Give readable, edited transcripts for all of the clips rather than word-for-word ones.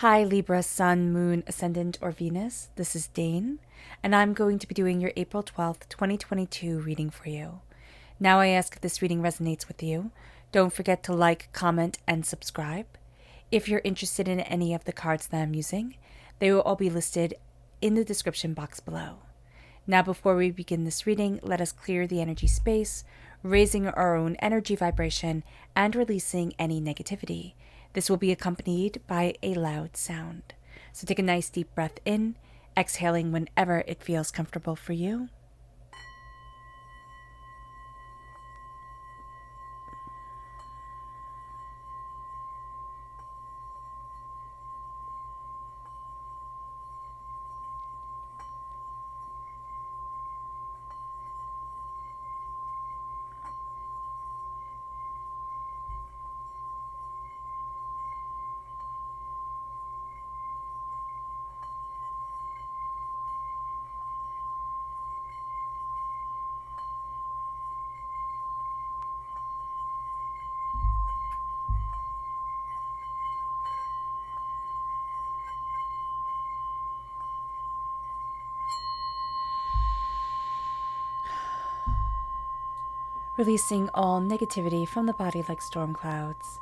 Hi Libra, Sun, Moon, Ascendant, or Venus. This is Dane, and I'm going to be doing your April 12th, 2022 reading for you. Now I ask if this reading resonates with you. Don't forget to like, comment, and subscribe. If you're interested in any of the cards that I'm using, they will all be listed in the description box below. Now before we begin this reading, let us clear the energy space, raising our own energy vibration and releasing any negativity. This will be accompanied by a loud sound. So take a nice deep breath in, exhaling whenever it feels comfortable for you. Releasing all negativity from the body like storm clouds,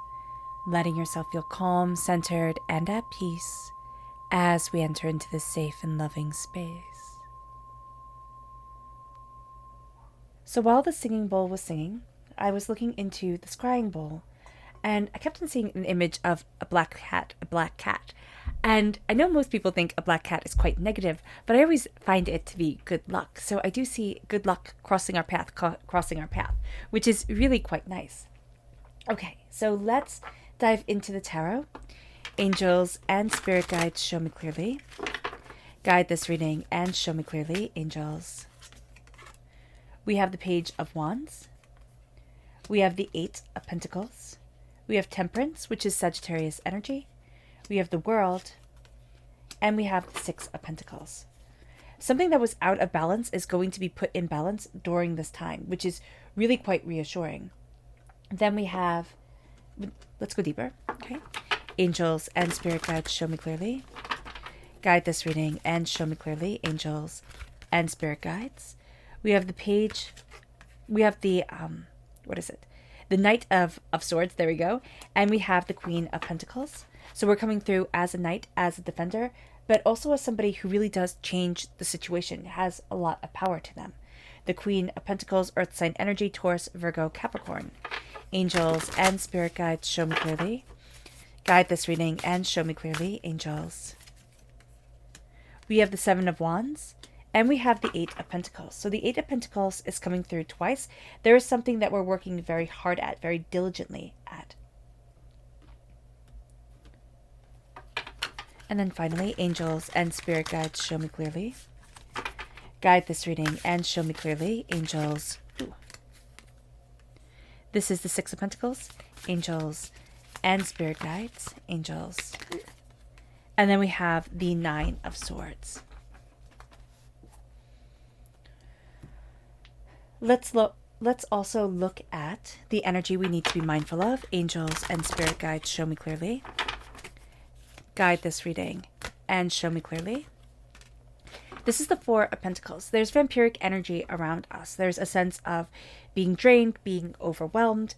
letting yourself feel calm, centered, and at peace as we enter into this safe and loving space. So while the singing bowl was singing, I was looking into the scrying bowl, and I kept on seeing an image of a black cat. And I know most people think a black cat is quite negative, but I always find it to be good luck. So I do see good luck crossing our path, which is really quite nice. Okay, so let's dive into the tarot. Angels and spirit guides, show me clearly. Guide this reading and show me clearly, angels. We have the Page of Wands. We have the Eight of Pentacles. We have Temperance, which is Sagittarius energy. We have the World. And we have the Six of Pentacles. Something that was out of balance is going to be put in balance during this time, which is really quite reassuring. Then we have, let's go deeper, okay? Angels and spirit guides, show me clearly. Guide this reading and show me clearly, angels and spirit guides. We have the Page, we have the, the Knight of Swords, there we go. And we have the Queen of Pentacles. So we're coming through as a knight, as a defender, but also as somebody who really does change the situation, has a lot of power to them. The Queen of Pentacles, Earth sign energy, Taurus, Virgo, Capricorn. Angels and spirit guides, show me clearly. Guide this reading and show me clearly, angels. We have the Seven of Wands. And we have the Eight of Pentacles. So the Eight of Pentacles is coming through twice. There is something that we're working very hard at, very diligently at. And then finally, angels and spirit guides, show me clearly. Guide this reading and show me clearly, angels. Ooh. This is the Six of Pentacles, angels and spirit guides, angels. And then we have the Nine of Swords. Let's also look at the energy we need to be mindful of. Angels and spirit guides, show me clearly. Guide this reading and show me clearly. This is the Four of Pentacles. There's vampiric energy around us. There's a sense of being drained, being overwhelmed,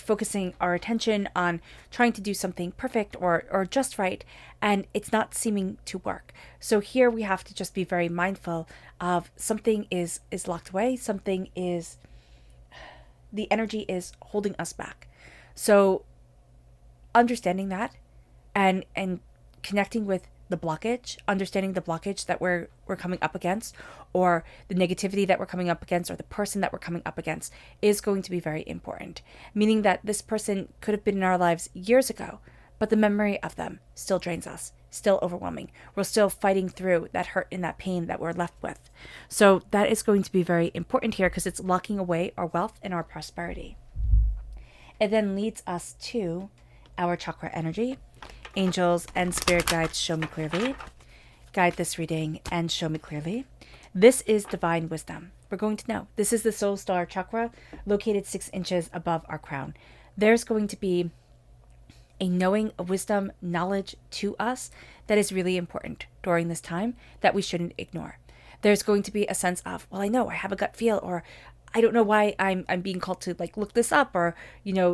focusing our attention on trying to do something perfect or just right, and it's not seeming to work. So here we have to just be very mindful of something is locked away, the energy is holding us back. So understanding that and connecting with the blockage, understanding the blockage that we're coming up against, or the negativity that we're coming up against, or the person that we're coming up against, is going to be very important. Meaning that this person could have been in our lives years ago, but the memory of them still drains us, still overwhelming. We're still fighting through that hurt and that pain that we're left with. So that is going to be very important here because it's locking away our wealth and our prosperity. It then leads us to our chakra energy. Angels and spirit guides, show me clearly. Guide this reading and show me clearly. This is divine wisdom. We're going to know. This is the soul star chakra located 6 inches above our crown. There's going to be a knowing, a wisdom, knowledge to us that is really important during this time that we shouldn't ignore. There's going to be a sense of, well, I know, I have a gut feel, or I don't know why I'm being called to like look this up, or,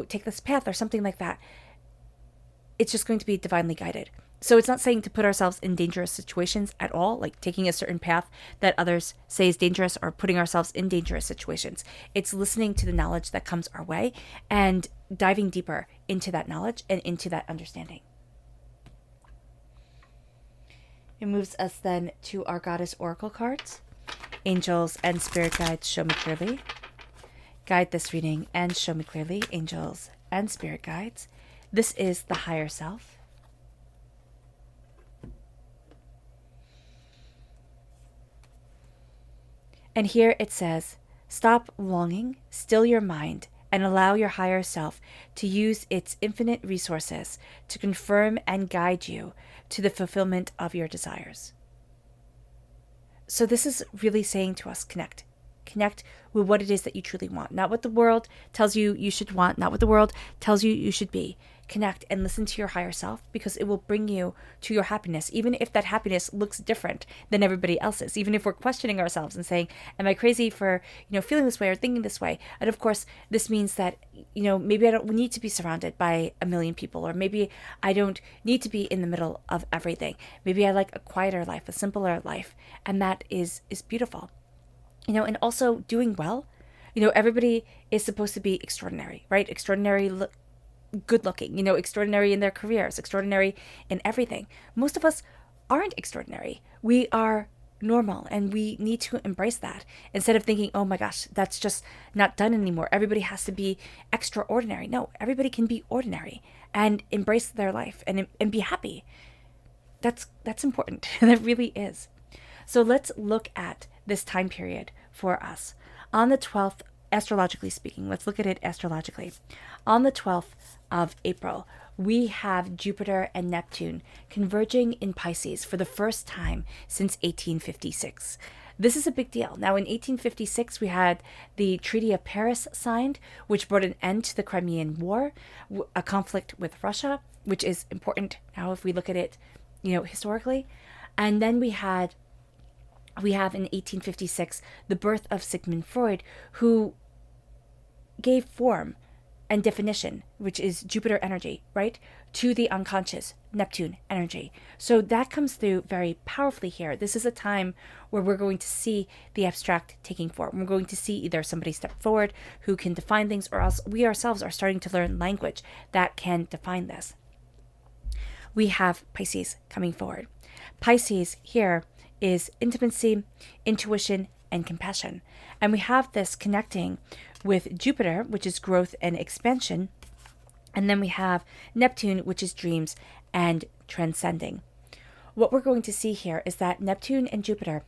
take this path or something like that. It's just going to be divinely guided. So it's not saying to put ourselves in dangerous situations at all, like taking a certain path that others say is dangerous or putting ourselves in dangerous situations. It's listening to the knowledge that comes our way and diving deeper into that knowledge and into that understanding. It moves us then to our Goddess Oracle cards. Angels and Spirit Guides, show me clearly. Guide this reading and show me clearly, Angels and Spirit Guides. This is the higher self. And here it says, stop longing, still your mind, and allow your higher self to use its infinite resources to confirm and guide you to the fulfillment of your desires. So this is really saying to us, connect. Connect with what it is that you truly want. Not what the world tells you you should want, not what the world tells you you should be. Connect and listen to your higher self, because it will bring you to your happiness, even if that happiness looks different than everybody else's. Even if we're questioning ourselves and saying, am I crazy for, feeling this way or thinking this way? And of course, this means that, maybe I don't need to be surrounded by a million people, or maybe I don't need to be in the middle of everything. Maybe I like a quieter life, a simpler life. And that is beautiful. And also doing well. Everybody is supposed to be extraordinary, right? Extraordinary, good looking, extraordinary in their careers, extraordinary in everything. Most of us aren't extraordinary. We are normal, and we need to embrace that instead of thinking, oh my gosh, that's just not done anymore. Everybody has to be extraordinary. No, everybody can be ordinary and embrace their life and be happy. That's important. That really is. So let's look at this time period for us. On the 12th, astrologically speaking, let's look at it astrologically. On the 12th of April, we have Jupiter and Neptune converging in Pisces for the first time since 1856. This is a big deal. Now, in 1856, we had the Treaty of Paris signed, which brought an end to the Crimean War, a conflict with Russia, which is important now if we look at it, historically. And then we have in 1856 the birth of Sigmund Freud, who gave form and definition, which is Jupiter energy, right, to the unconscious Neptune energy. So that comes through very powerfully here. This is a time where we're going to see the abstract taking form. We're going to see either somebody step forward who can define things, or else we ourselves are starting to learn language that can define this. We have Pisces coming forward. Pisces here is intimacy, intuition, and compassion. And we have this connecting with Jupiter, which is growth and expansion. And then we have Neptune, which is dreams and transcending. What we're going to see here is that Neptune and Jupiter,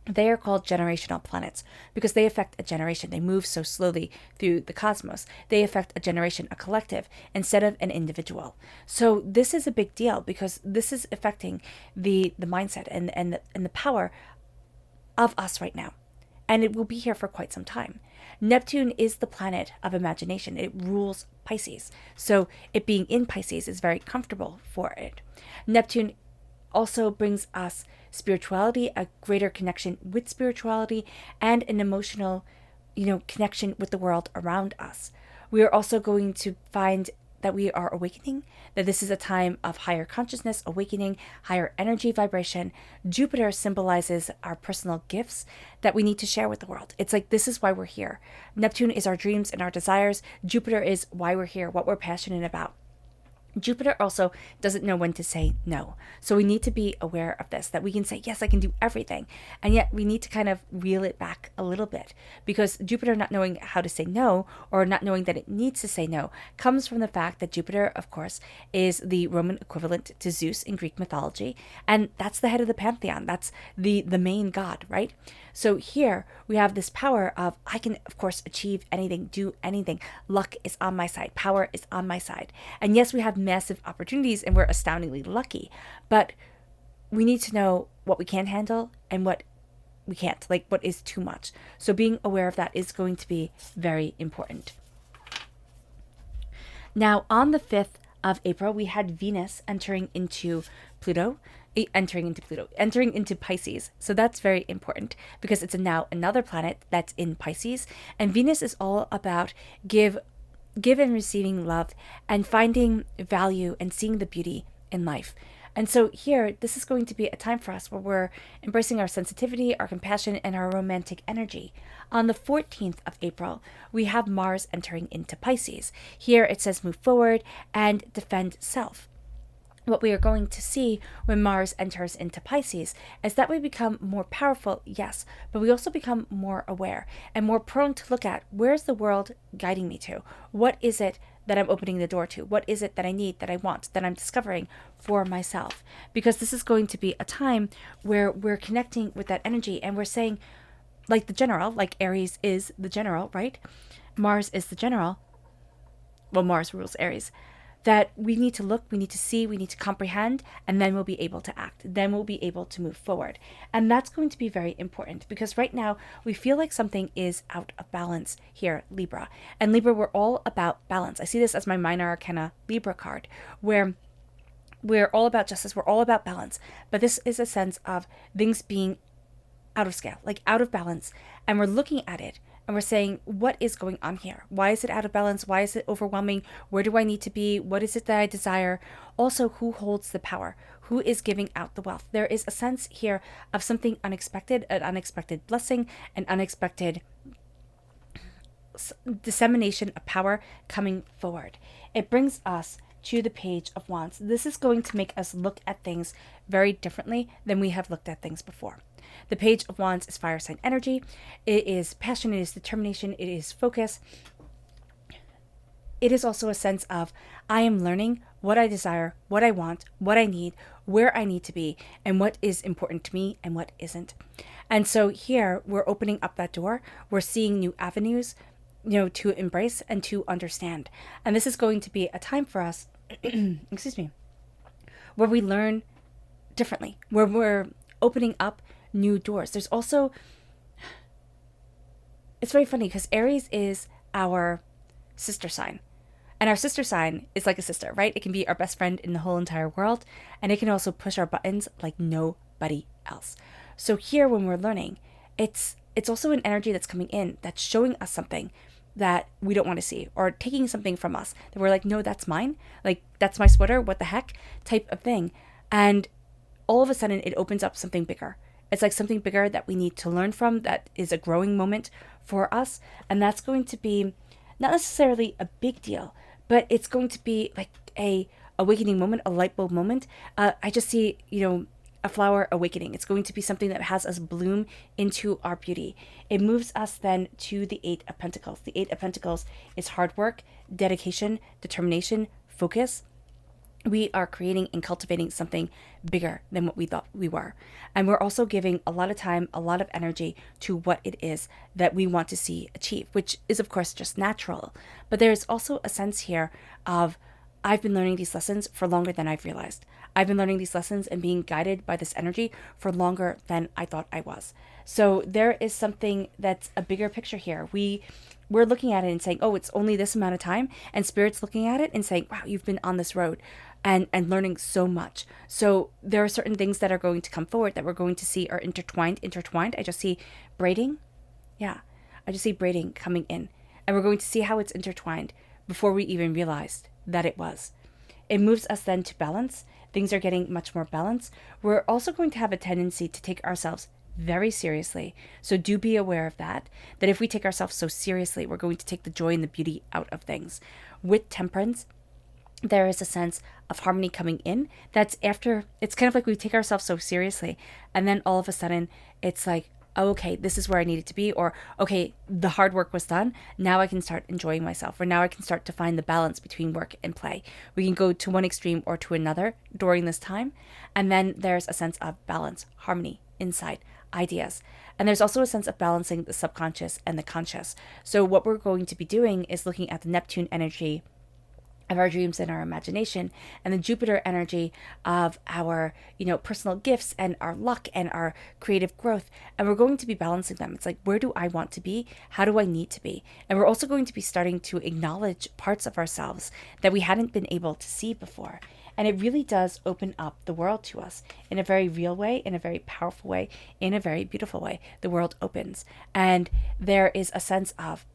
they are called generational planets because they affect a generation. They move so slowly through the cosmos. They affect a generation, a collective, instead of an individual. So this is a big deal because this is affecting the mindset and the power of us right now. And it will be here for quite some time. Neptune is the planet of imagination. It rules Pisces. So it being in Pisces is very comfortable for it. Neptune also brings us spirituality, a greater connection with spirituality, and an emotional, connection with the world around us. We are also going to find that we are awakening, that this is a time of higher consciousness, awakening, higher energy vibration. Jupiter symbolizes our personal gifts that we need to share with the world. It's like, this is why we're here. Neptune is our dreams and our desires. Jupiter is why we're here, what we're passionate about. Jupiter also doesn't know when to say no. So we need to be aware of this, that we can say, yes, I can do everything. And yet we need to kind of reel it back a little bit, because Jupiter not knowing how to say no, or not knowing that it needs to say no, comes from the fact that Jupiter, of course, is the Roman equivalent to Zeus in Greek mythology. And that's the head of the pantheon. That's the main god, right? So here we have this power of, I can, of course, achieve anything, do anything. Luck is on my side. Power is on my side. And yes, we have massive opportunities and we're astoundingly lucky, but we need to know what we can handle and what we can't, like what is too much. So being aware of that is going to be very important. Now, on the 5th of April, we had Venus entering into Pisces. So that's very important because it's now another planet that's in Pisces. And Venus is all about give and receiving love and finding value and seeing the beauty in life. And so here, this is going to be a time for us where we're embracing our sensitivity, our compassion, and our romantic energy. On the 14th of April, we have Mars entering into Pisces. Here it says move forward and defend self. What we are going to see when Mars enters into Pisces is that we become more powerful, yes, but we also become more aware and more prone to look at where's the world guiding me to? What is it that I'm opening the door to? What is it that I need, that I want, that I'm discovering for myself? Because this is going to be a time where we're connecting with that energy and we're saying, like the general, like Aries is the general, right? Mars is the general. Well, Mars rules Aries. That we need to look, we need to see, we need to comprehend, and then we'll be able to act. Then we'll be able to move forward. And that's going to be very important because right now we feel like something is out of balance here, Libra. And Libra, we're all about balance. I see this as my minor arcana Libra card, where we're all about justice, we're all about balance. But this is a sense of things being out of scale, like out of balance. And we're looking at it and we're saying, what is going on here? Why is it out of balance? Why is it overwhelming? Where do I need to be? What is it that I desire? Also, who holds the power? Who is giving out the wealth? There is a sense here of something unexpected, an unexpected blessing, an unexpected dissemination of power coming forward. It brings us to the Page of Wands. This is going to make us look at things very differently than we have looked at things before. The Page of Wands is fire sign energy. It is passion, it is determination, it is focus. It is also a sense of I am learning what I desire, what I want, what I need, where I need to be, and what is important to me and what isn't. And so here we're opening up that door. We're seeing new avenues, to embrace and to understand. And this is going to be a time for us, excuse me, where we learn differently, where we're opening up new doors. There's also, it's very funny because Aries is our sister sign. And our sister sign is like a sister, right? It can be our best friend in the whole entire world. And it can also push our buttons like nobody else. So here when we're learning, it's also an energy that's coming in that's showing us something that we don't want to see, or taking something from us that we're like, no, that's mine. Like, that's my sweater. What the heck type of thing. And all of a sudden it opens up something bigger. It's like something bigger that we need to learn from, that is a growing moment for us. And that's going to be not necessarily a big deal, but it's going to be like a awakening moment, a light bulb moment. I just see, a flower awakening. It's going to be something that has us bloom into our beauty. It moves us then to the Eight of Pentacles. The Eight of Pentacles is hard work, dedication, determination, focus. We are creating and cultivating something bigger than what we thought we were. And we're also giving a lot of time, a lot of energy to what it is that we want to see achieve, which is, of course, just natural. But there's also a sense here of, I've been learning these lessons for longer than I've realized. I've been learning these lessons and being guided by this energy for longer than I thought I was. So there is something that's a bigger picture here. We're looking at it and saying, oh, it's only this amount of time. And Spirit's looking at it and saying, wow, you've been on this road and learning so much. So there are certain things that are going to come forward that we're going to see are intertwined. I just see braiding. Yeah, I just see braiding coming in. And we're going to see how it's intertwined before we even realized that it was. It moves us then to balance. Things are getting much more balanced. We're also going to have a tendency to take ourselves very seriously. So do be aware of that if we take ourselves so seriously, we're going to take the joy and the beauty out of things. With temperance, there is a sense of harmony coming in. That's after, it's kind of like we take ourselves so seriously. And then all of a sudden it's like, oh, okay, this is where I needed to be, or okay, the hard work was done. Now I can start enjoying myself, or now I can start to find the balance between work and play. We can go to one extreme or to another during this time. And then there's a sense of balance, harmony, insight, ideas. And there's also a sense of balancing the subconscious and the conscious. So what we're going to be doing is looking at the Neptune energy of our dreams and our imagination, and the Jupiter energy of our, personal gifts and our luck and our creative growth. And we're going to be balancing them. It's like, where do I want to be? How do I need to be? And we're also going to be starting to acknowledge parts of ourselves that we hadn't been able to see before. And it really does open up the world to us in a very real way, in a very powerful way, in a very beautiful way. The world opens, and there is a sense of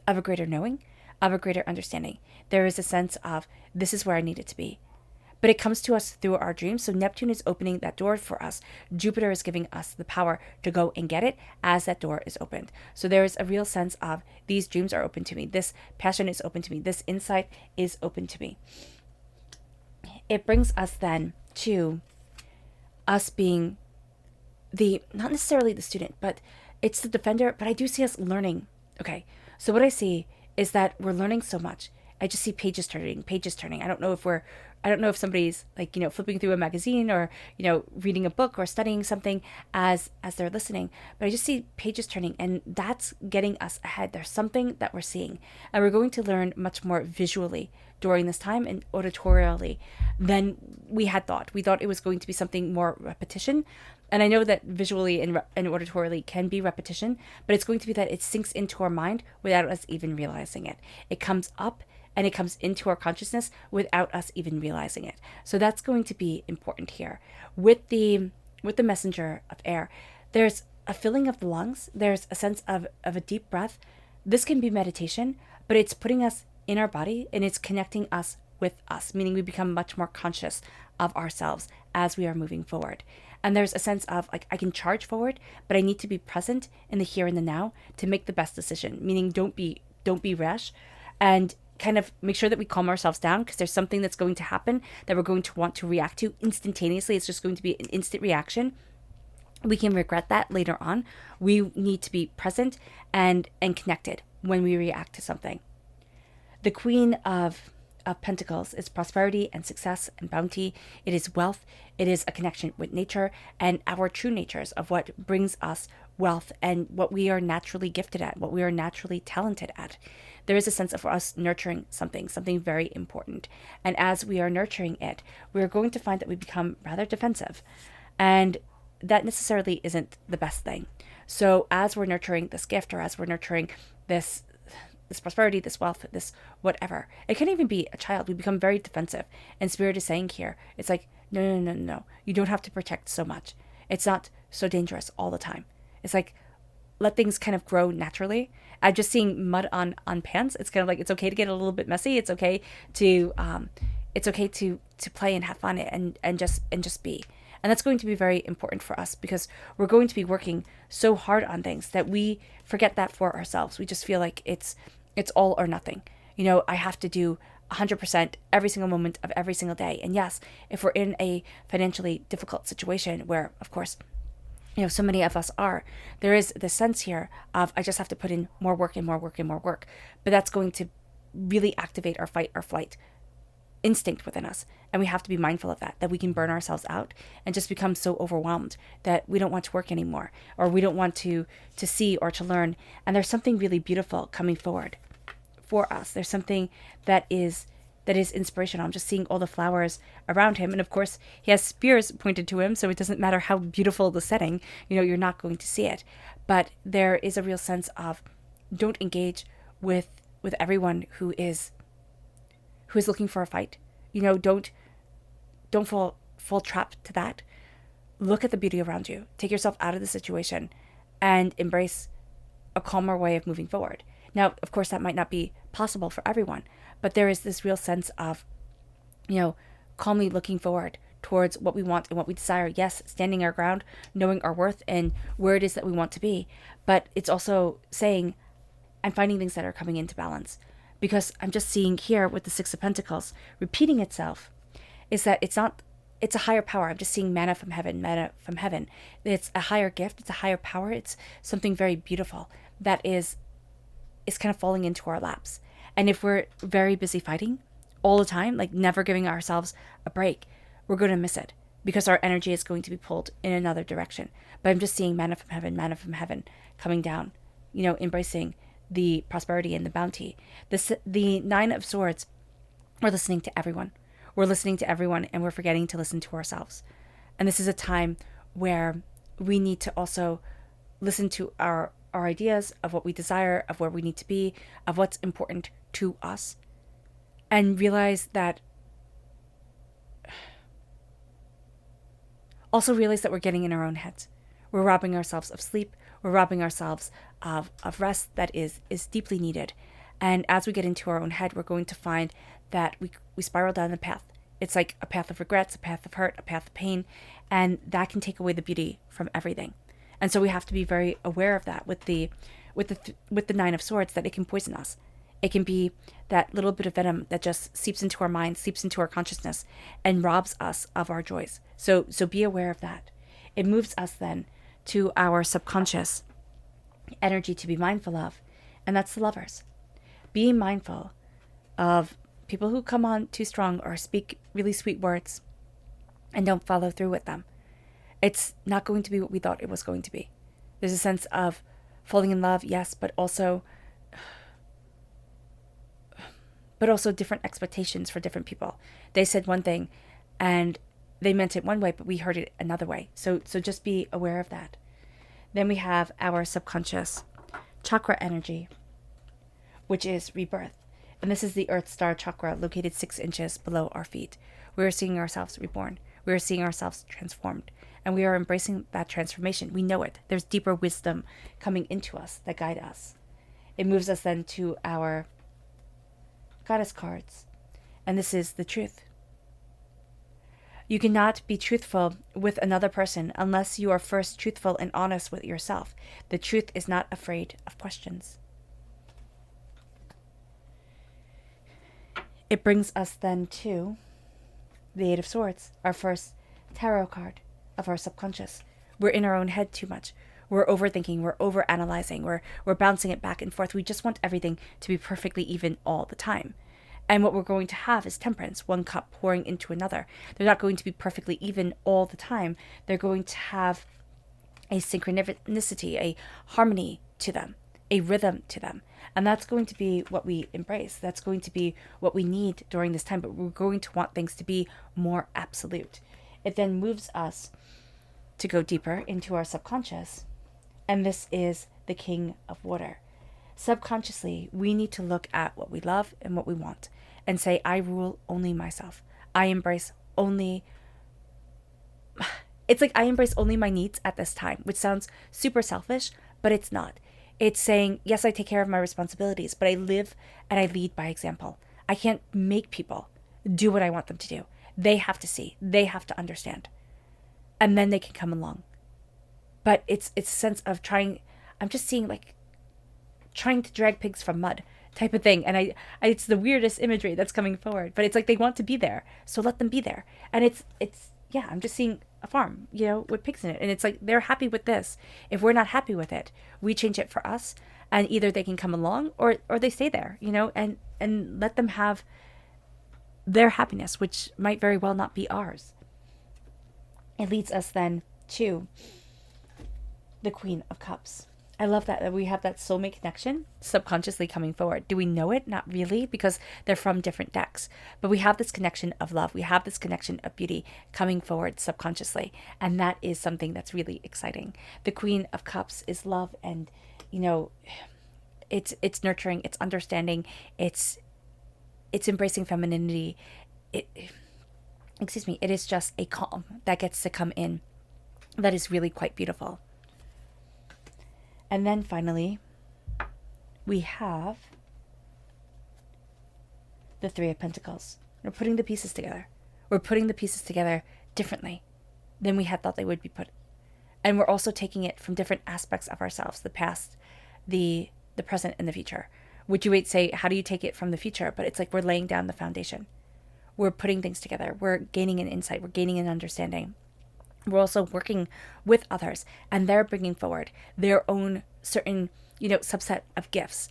a greater knowing, of a greater understanding. There is a sense of, this is where I need it to be. But it comes to us through our dreams. So Neptune is opening that door for us. Jupiter is giving us the power to go and get it as that door is opened. So there is a real sense of, these dreams are open to me. This passion is open to me. This insight is open to me. It brings us then to us being not necessarily the student, but it's the defender. But I do see us learning. Okay, so what I see is that we're learning so much. I just see pages turning. I don't know if somebody's like, flipping through a magazine or, reading a book or studying something as they're listening, but I just see pages turning, and that's getting us ahead. There's something that we're seeing, and we're going to learn much more visually during this time and auditorially than we had thought. We thought it was going to be something more repetition. And I know that visually and auditorily can be repetition, but it's going to be that it sinks into our mind without us even realizing it. It comes up and it comes into our consciousness without us even realizing it. So that's going to be important here. With the messenger of air, there's a filling of the lungs. There's a sense of a deep breath. This can be meditation, but it's putting us in our body and it's connecting us with us, meaning we become much more conscious of ourselves as we are moving forward. And there's a sense of like, I can charge forward, but I need to be present in the here and the now to make the best decision, meaning don't be rash, and kind of make sure that we calm ourselves down, because there's something that's going to happen that we're going to want to react to instantaneously. It's just going to be an instant reaction. We can regret that later on. We need to be present and connected when we react to something. The Queen of Pentacles is prosperity and success and bounty. It is wealth. It is a connection with nature and our true natures of what brings us wealth and what we are naturally gifted at, what we are naturally talented at. There is a sense of us nurturing something very important. And as we are nurturing it, we're going to find that we become rather defensive. And that necessarily isn't the best thing. So as we're nurturing this gift, or as we're nurturing this prosperity, this wealth, this whatever, it can even be a child, we become very defensive. And Spirit is saying here, it's like, no. You don't have to protect so much. It's not so dangerous all the time. It's like, let things kind of grow naturally. I'm just seeing mud on pants. It's kind of like, it's okay to get a little bit messy. It's okay to play and have fun and just be. And that's going to be very important for us, because we're going to be working so hard on things that we forget that for ourselves. We just feel like it's all or nothing. I have to do 100% every single moment of every single day. And yes, if we're in a financially difficult situation where, of course, so many of us are, there is this sense here of, I just have to put in more work and more work and more work. But that's going to really activate our fight or flight instinct within us. And we have to be mindful of that we can burn ourselves out and just become so overwhelmed that we don't want to work anymore, or we don't want to see or to learn. And there's something really beautiful coming forward for us. There's something that is inspirational. I'm just seeing all the flowers around him. And of course, he has spears pointed to him, so it doesn't matter how beautiful the setting, you're not going to see it. But there is a real sense of, don't engage with everyone who is looking for a fight. Don't fall trap to that. Look at the beauty around you. Take yourself out of the situation and embrace a calmer way of moving forward. Now, of course, that might not be possible for everyone, but there is this real sense of, calmly looking forward towards what we want and what we desire. Yes, standing our ground, knowing our worth and where it is that we want to be. But it's also saying, I'm finding things that are coming into balance. Because I'm just seeing here with the Six of Pentacles repeating itself, is that it's a higher power. I'm just seeing manna from heaven. It's a higher gift. It's a higher power. It's something very beautiful that is kind of falling into our laps. And if we're very busy fighting all the time, like never giving ourselves a break, we're going to miss it, because our energy is going to be pulled in another direction. But I'm just seeing manna from heaven coming down, embracing the prosperity and the bounty. The Nine of Swords, we're listening to everyone. We're listening to everyone, and we're forgetting to listen to ourselves. And this is a time where we need to also listen to our ideas of what we desire, of where we need to be, of what's important to us, and realize that we're getting in our own heads. We're robbing ourselves of sleep. We're robbing ourselves of rest that is deeply needed. And as we get into our own head, we're going to find that we spiral down the path. It's like a path of regrets, a path of hurt, a path of pain, and that can take away the beauty from everything. And so we have to be very aware of that with the Nine of Swords, that it can poison us. It can be that little bit of venom that just seeps into our mind, seeps into our consciousness, and robs us of our joys. So be aware of that. It moves us then to our subconscious energy to be mindful of, and that's the Lovers. Being mindful of people who come on too strong or speak really sweet words and don't follow through with them. It's not going to be what we thought it was going to be. There's a sense of falling in love, yes, but also different expectations for different people. They said one thing and they meant it one way, but we heard it another way. So just be aware of that. Then we have our subconscious chakra energy, which is rebirth. And this is the Earth Star chakra located 6 inches below our feet. We are seeing ourselves reborn. We are seeing ourselves transformed. And we are embracing that transformation. We know it. There's deeper wisdom coming into us that guide us. It moves us then to our goddess cards. And this is the truth. You cannot be truthful with another person unless you are first truthful and honest with yourself. The truth is not afraid of questions. It brings us then to the Eight of Swords, our first tarot card of our subconscious. We're in our own head too much. We're overthinking, we're overanalyzing, we're bouncing it back and forth. We just want everything to be perfectly even all the time. And what we're going to have is temperance, one cup pouring into another. They're not going to be perfectly even all the time. They're going to have a synchronicity, a harmony to them, a rhythm to them. And that's going to be what we embrace. That's going to be what we need during this time. But we're going to want things to be more absolute. It then moves us to go deeper into our subconscious. And this is the King of Water. Subconsciously, we need to look at what we love and what we want and say, I rule only myself. I embrace only... It's like I embrace only my needs at this time, which sounds super selfish, but it's not. It's saying, yes, I take care of my responsibilities, but I live and I lead by example. I can't make people do what I want them to do. They have to see. They have to understand. And then they can come along. But it's a sense of trying... I'm just seeing like trying to drag pigs from mud type of thing. And I it's the weirdest imagery that's coming forward. But it's like they want to be there. So let them be there. And it's yeah, I'm just seeing a farm, with pigs in it. And it's like, they're happy with this. If we're not happy with it, we change it for us. And either they can come along or they stay there, and let them have their happiness, which might very well not be ours. It leads us then to the Queen of Cups. I love that we have that soulmate connection subconsciously coming forward. Do we know it? Not really, because they're from different decks. But we have this connection of love. We have this connection of beauty coming forward subconsciously. And that is something that's really exciting. The Queen of Cups is love, and, it's nurturing, it's understanding, it's embracing femininity. It is just a calm that gets to come in that is really quite beautiful. And then finally, we have the Three of Pentacles. We're putting the pieces together. We're putting the pieces together differently than we had thought they would be put. And we're also taking it from different aspects of ourselves, the past, the present, and the future. Which you might say, how do you take it from the future? But it's like we're laying down the foundation. We're putting things together. We're gaining an insight. We're gaining an understanding. We're also working with others, and they're bringing forward their own certain, subset of gifts,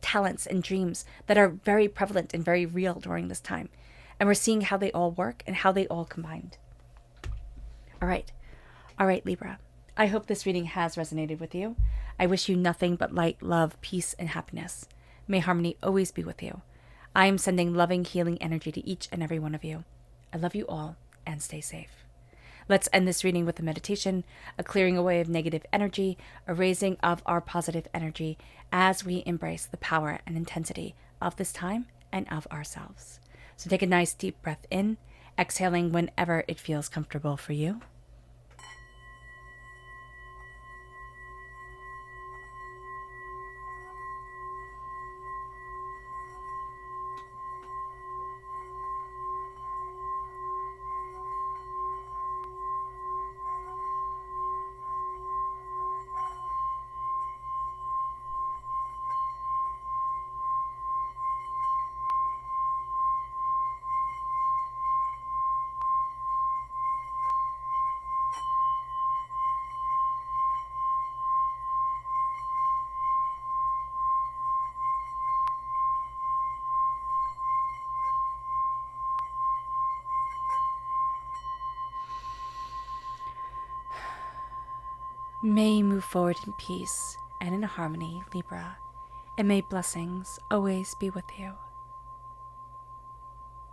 talents, and dreams that are very prevalent and very real during this time. And we're seeing how they all work and how they all combined. All right, Libra. I hope this reading has resonated with you. I wish you nothing but light, love, peace, and happiness. May harmony always be with you. I am sending loving, healing energy to each and every one of you. I love you all, and stay safe. Let's end this reading with a meditation, a clearing away of negative energy, a raising of our positive energy as we embrace the power and intensity of this time and of ourselves. So take a nice deep breath in, exhaling whenever it feels comfortable for you. May you move forward in peace and in harmony, Libra, and may blessings always be with you.